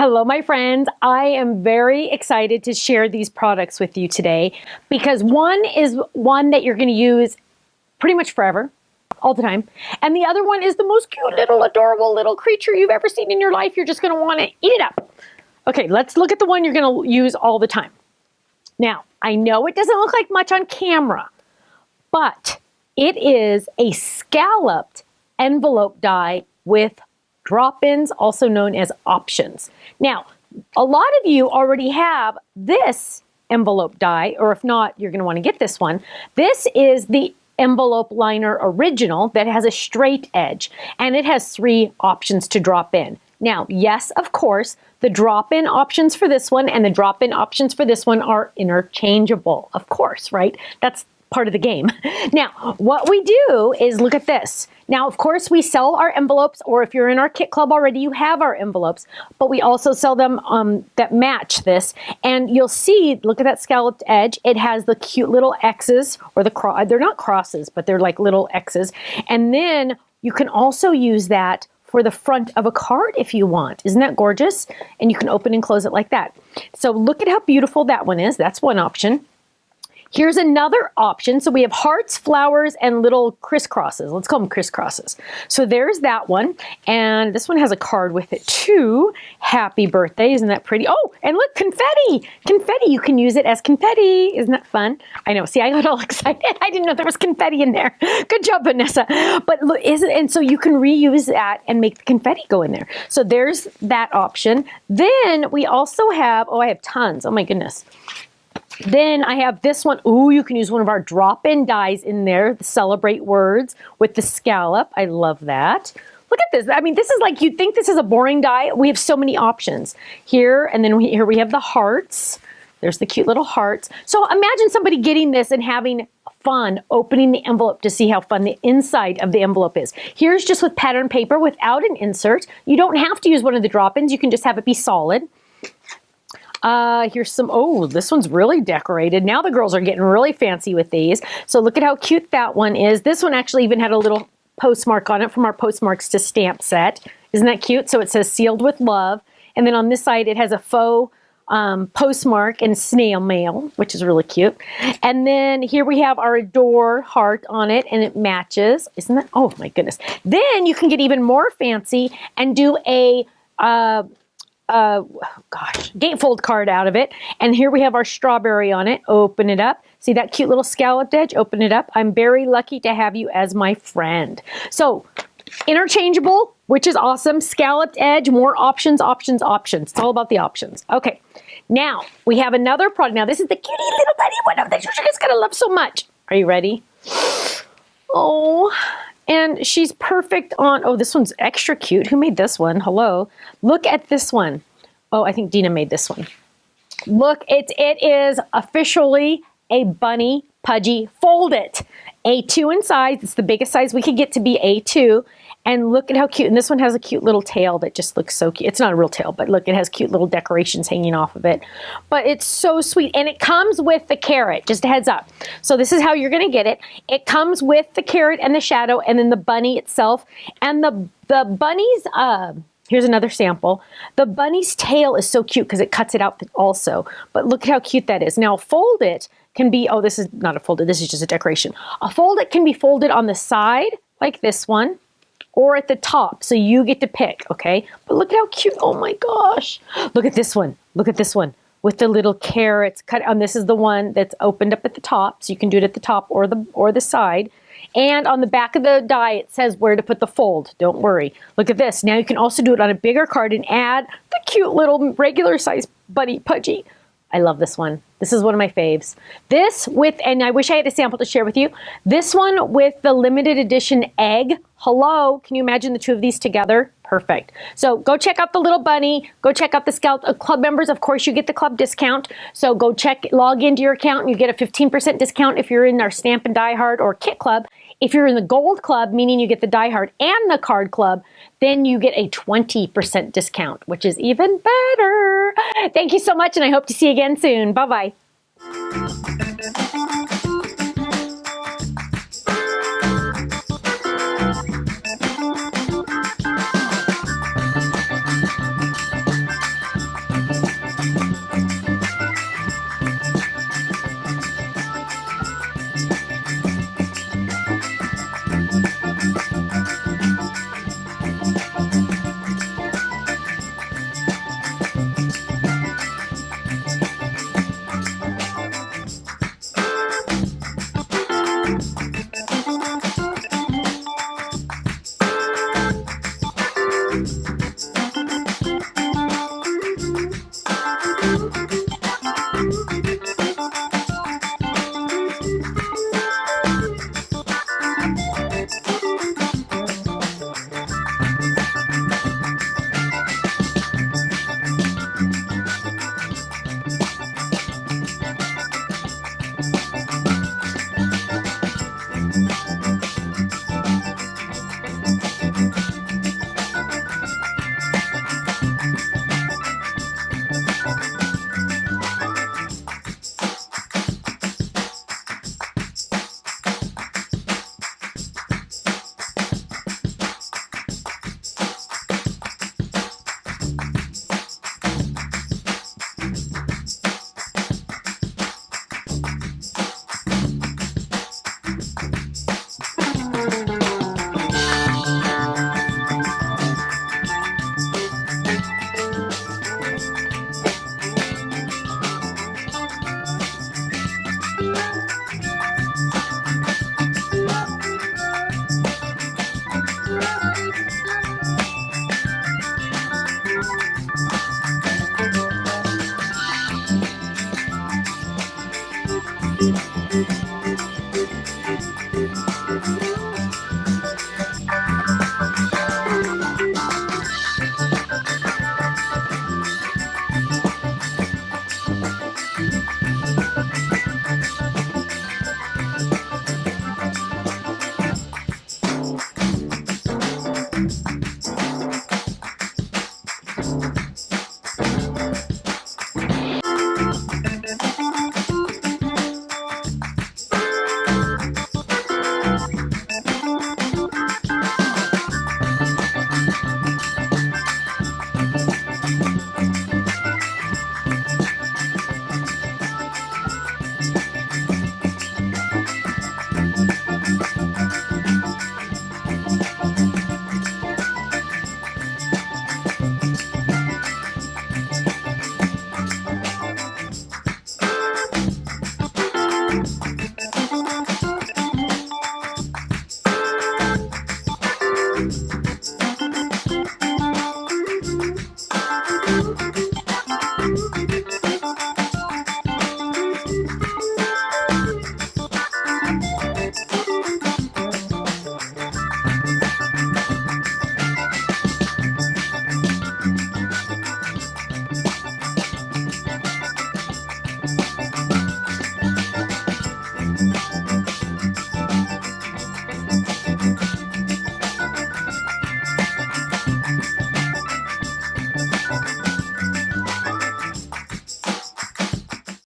Hello, my friends. I am very excited to share these products with you today because one is one that you're going to use pretty much forever, all the time. And the other one is the most cute little adorable little creature you've ever seen in your life. You're just going to want to eat it up. Okay, let's look at the one you're going to use all the time. Now, I know it doesn't look like much on camera, but it is a scalloped envelope die with drop-ins, also known as options. Now, a lot of you already have this envelope die, or if not, you're going to want to get this one. This is the envelope liner original that has a straight edge, and it has 3 options to drop in. Now, yes, of course, the drop-in options for this one and the drop-in options for this one are interchangeable, of course, right? That's part of the game. Now, what we do is look at this. Now, of course, we sell our envelopes, or if you're in our kit club already, you have our envelopes, but we also sell them that match this. And you'll see, look at that scalloped edge. It has the cute little X's, or they're not crosses, but they're like little X's. And then you can also use that for the front of a card if you want. Isn't that gorgeous? And you can open and close it like that. So look at how beautiful that one is. That's one option. Here's another option. So we have hearts, flowers, and little crisscrosses. Let's call them crisscrosses. So there's that one. And this one has a card with it too. Happy birthday. Isn't that pretty? Oh, and look, confetti. Confetti. You can use it as confetti. Isn't that fun? I know. See, I got all excited. I didn't know there was confetti in there. Good job, Vanessa. But look, and so you can reuse that and make the confetti go in there. So there's that option. Then we also have, I have tons. Oh my goodness. Then I have this one. Ooh, you can use one of our drop-in dies in there, the Celebrate Words with the scallop. I love that. Look at this. I mean, this is like, you'd think this is a boring die. We have so many options here. And then here we have the hearts. There's the cute little hearts. So imagine somebody getting this and having fun opening the envelope to see how fun the inside of the envelope is. Here's just with pattern paper without an insert. You don't have to use one of the drop-ins. You can just have it be solid. Here's some, this one's really decorated. Now the girls are getting really fancy with these. So look at how cute that one is. This one actually even had a little postmark on it from our postmarks to stamp set. Isn't that cute? So it says sealed with love. And then on this side, it has a faux postmark and snail mail, which is really cute. And then here we have our adore heart on it, and it matches. Isn't that? Oh my goodness. Then you can get even more fancy and do a, gatefold card out of it. And here we have our strawberry on it. Open it up. See that cute little scalloped edge? Open it up. I'm very lucky to have you as my friend. So interchangeable, which is awesome. Scalloped edge, more options, options, options. It's all about the options. Okay. Now we have another product. Now this is the cutie little tiny one that you're just going to love so much. Are you ready? Oh, and she's perfect on, this one's extra cute. Who made this one? Hello. Look at this one. Oh, I think Dina made this one. Look, it is officially a bunny pudgy fold it. A2 in size. It's the biggest size we could get to be A2. And look at how cute. And this one has a cute little tail that just looks so cute. It's not a real tail, but look, it has cute little decorations hanging off of it. But it's so sweet. And it comes with the carrot, just a heads up. So this is how you're going to get it. It comes with the carrot and the shadow and then the bunny itself. And the bunny's, here's another sample. The bunny's tail is so cute because it cuts it out also. But look at how cute that is. Now fold it can be, this is not a folded, this is just a decoration. A fold it can be folded on the side like this one, or at the top, so you get to pick, okay? But look at how cute, oh my gosh. Look at this one, with the little carrots cut on. This is the one that's opened up at the top, so you can do it at the top or the side. And on the back of the die, it says where to put the fold, don't worry. Look at this, now you can also do it on a bigger card and add the cute little regular size bunny pudgy. I love this one. This is one of my faves. This with, and I wish I had a sample to share with you, this one with the limited edition egg. Hello, can you imagine the two of these together? Perfect. So go check out the little bunny. Go check out the Scalloped club members. Of course, you get the club discount. So go log into your account and you get a 15% discount if you're in our Stamp and Die Hard or Kit Club. If you're in the Gold Club, meaning you get the Die Hard and the Card Club, then you get a 20% discount, which is even better. Thank you so much, and I hope to see you again soon. Bye-bye.